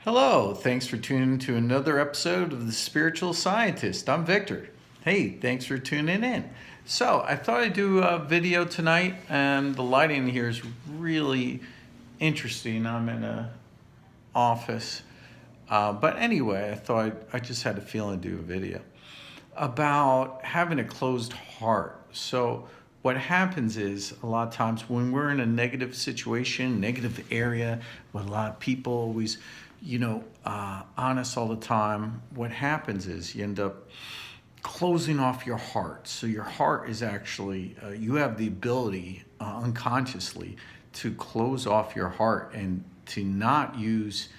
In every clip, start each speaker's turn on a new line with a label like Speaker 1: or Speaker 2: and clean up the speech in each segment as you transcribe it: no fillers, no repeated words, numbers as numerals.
Speaker 1: Hello, thanks for tuning in to another episode of The Spiritual Scientist. I'm Victor. Hey, thanks for tuning in. So, I thought I'd do a video tonight, and the lighting here is really interesting. I'm in an office. But anyway, I thought I just had a feeling to do a video about having a closed heart. So, what happens is a lot of times when we're in a negative situation, negative area, with a lot of people always, honest all the time, what happens is you end up closing off your heart. So, your heart is actually, you have the ability unconsciously to close off your heart and to not use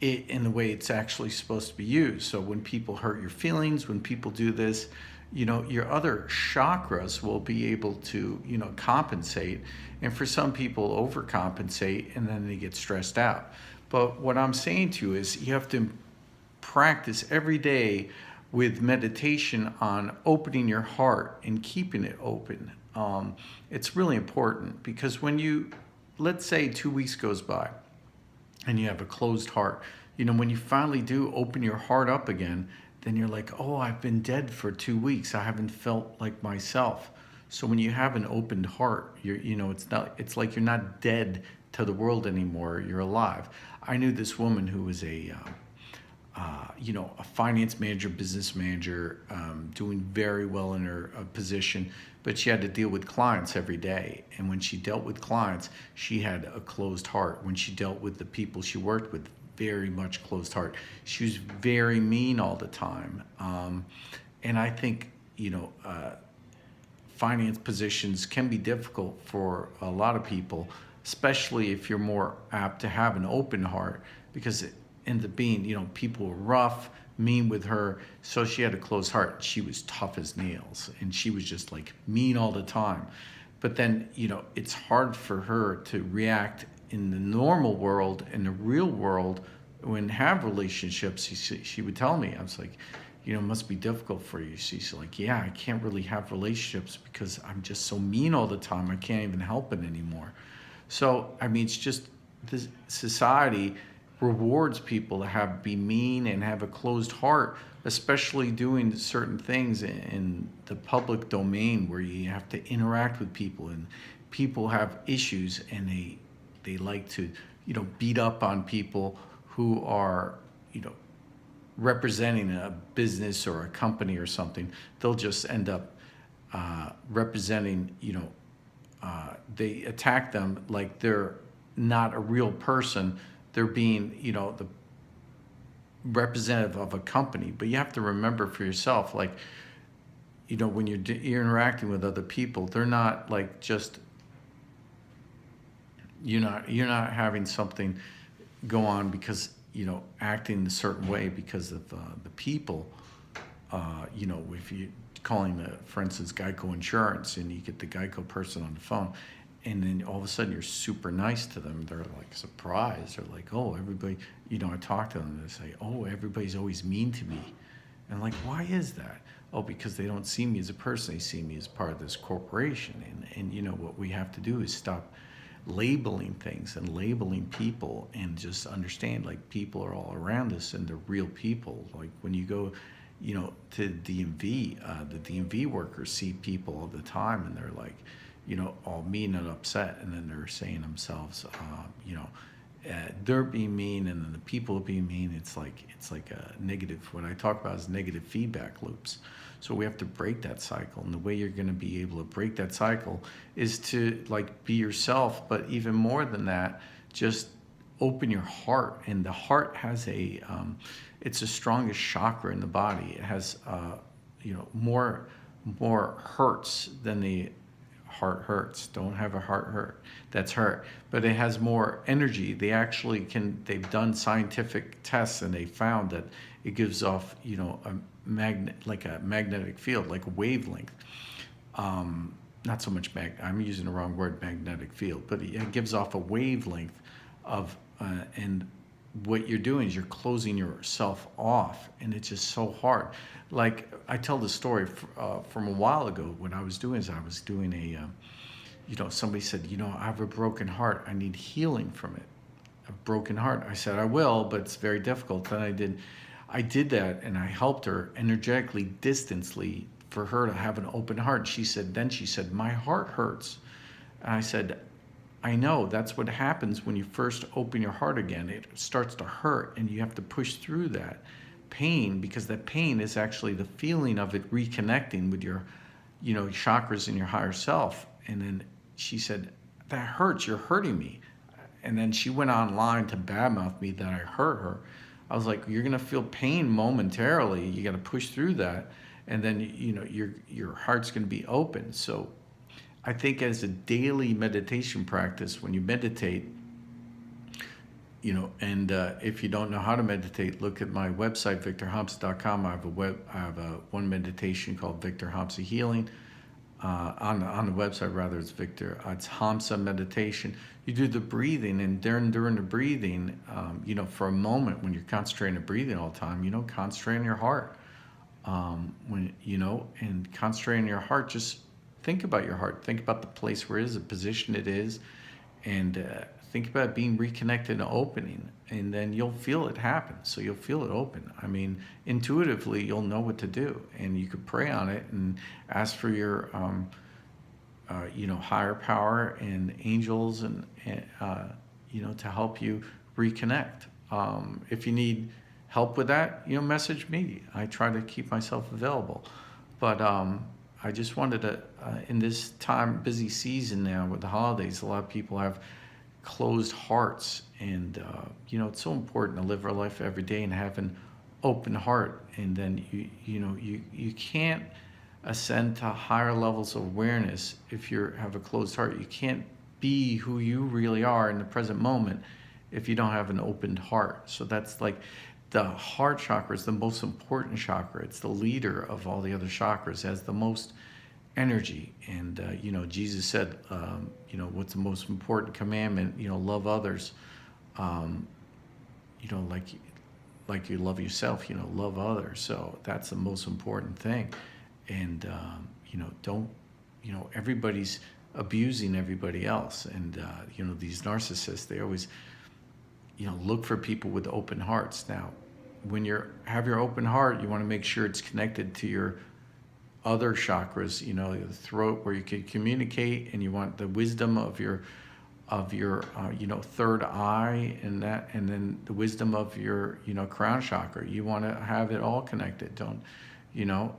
Speaker 1: it in the way it's actually supposed to be used. So when people hurt your feelings, when people do this, your other chakras will be able to, compensate. And for some people, overcompensate and then they get stressed out. But what I'm saying to you is you have to practice every day with meditation on opening your heart and keeping it open. It's really important because let's say 2 weeks goes by and you have a closed heart, when you finally do open your heart up again, then you're like, oh, I've been dead for 2 weeks. I haven't felt like myself. So when you have an opened heart, it's like you're not dead to the world anymore. You're alive. I knew this woman who was a finance manager, business manager, doing very well in her position, but she had to deal with clients every day. And when she dealt with clients, she had a closed heart. When she dealt with the people she worked with, very much closed heart. She was very mean all the time. And I think, finance positions can be difficult for a lot of people, especially if you're more apt to have an open heart, because it ends up being, people were rough, mean with her, so she had a closed heart. She was tough as nails, and she was just like mean all the time. But then, it's hard for her to react in the normal world, in the real world, when have relationships. She would tell me, I was like, it must be difficult for you. She's like, yeah, I can't really have relationships because I'm just so mean all the time. I can't even help it anymore. So, it's just this society rewards people to be mean and have a closed heart, especially doing certain things in the public domain where you have to interact with people, and people have issues and they like to, beat up on people who are, representing a business or a company or something. They'll just end up representing, they attack them like they're not a real person. They're being, the representative of a company. But you have to remember for yourself, like, when you're interacting with other people, they're not like just, you're not having something go on because, acting a certain way because of the people. If you calling for instance, Geico Insurance, and you get the Geico person on the phone, and then all of a sudden you're super nice to them. They're like surprised. They're like, oh, everybody, I talk to them and they say, oh, everybody's always mean to me. And I'm like, why is that? Oh, because they don't see me as a person. They see me as part of this corporation. And what we have to do is stop labeling things and labeling people, and just understand, like, people are all around us and they're real people. Like when you go, to DMV, the DMV workers see people all the time, and they're like, all mean and upset, and then they're saying themselves, they're being mean, and then the people being mean. It's like a negative. What I talk about is negative feedback loops. So we have to break that cycle, and the way you're going to be able to break that cycle is to, like, be yourself. But even more than that, just open your heart. And the heart has it's the strongest chakra in the body. It has more hertz than the heart hurts. Don't have a heart hurt. That's hurt. But it has more energy. They've done scientific tests, and they found that it gives off, a magnetic field, like a wavelength. Not so much I'm using the wrong word, magnetic field, but it gives off a wavelength of, and what you're doing is you're closing yourself off, and it's just so hard. Like, I tell the story from a while ago. What I was doing is I was doing somebody said, I have a broken heart. I need healing from it. a broken heart. I said, I will, but it's very difficult. Then I did that, and I helped her energetically, distantly, for her to have an open heart. Then she said, my heart hurts. And I said, I know, that's what happens when you first open your heart again. It starts to hurt, and you have to push through that pain, because that pain is actually the feeling of it reconnecting with your, chakras in your higher self. And then she said, that hurts, you're hurting me. And then she went online to badmouth me that I hurt her. I was like, you're gonna feel pain momentarily. You got to push through that, and then your heart's gonna be open. So I think as a daily meditation practice, when you meditate, and if you don't know how to meditate, look at my website, victorhamsa.com. I have one meditation called Victor Hamsa Healing. On the website, rather, it's Hamsa Meditation. You do the breathing, and during the breathing, for a moment, when you're concentrating on breathing all the time, concentrate on your heart. And concentrate on your heart, just think about your heart. Think about the place where it is, the position it is, and think about being reconnected and opening, and then you'll feel it happen. So you'll feel it open. I mean, intuitively, you'll know what to do, and you could pray on it and ask for your, higher power and angels and to help you reconnect. If you need help with that, message me. I try to keep myself available, but I just wanted to, in this busy season now with the holidays, a lot of people have closed hearts, and it's so important to live our life every day and have an open heart. And then you can't ascend to higher levels of awareness if you have a closed heart. You can't be who you really are in the present moment if you don't have an opened heart. So that's like the heart chakra is the most important chakra. It's the leader of all the other chakras, has the most energy. And Jesus said, what's the most important commandment? Love others, like you love yourself. Love others. So that's the most important thing. And don't, everybody's abusing everybody else. And these narcissists, they always look for people with open hearts. Now, when have your open heart, you want to make sure it's connected to your other chakras, the throat, where you can communicate, and you want the wisdom of your third eye, and then the wisdom of your crown chakra. You want to have it all connected. Don't a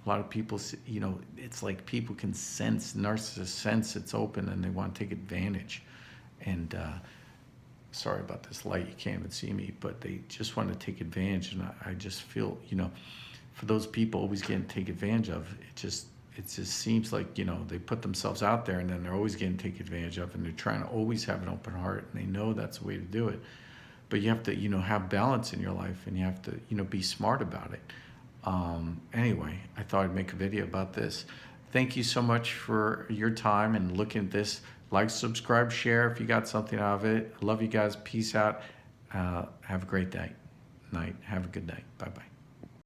Speaker 1: lot of people, it's like people can sense, narcissists sense it's open, and they want to take advantage. And sorry about this light, you can't even see me, but they just want to take advantage. And I just feel, for those people always getting taken advantage of, it just seems like, they put themselves out there, and then they're always getting taken advantage of, and they're trying to always have an open heart, and they know that's the way to do it. But you have to, have balance in your life, and you have to, be smart about it. Anyway, I thought I'd make a video about this. Thank you so much for your time and looking at this. Like, subscribe, share if you got something out of it. I love you guys. Peace out. Have a great night. Have a good night. Bye-bye.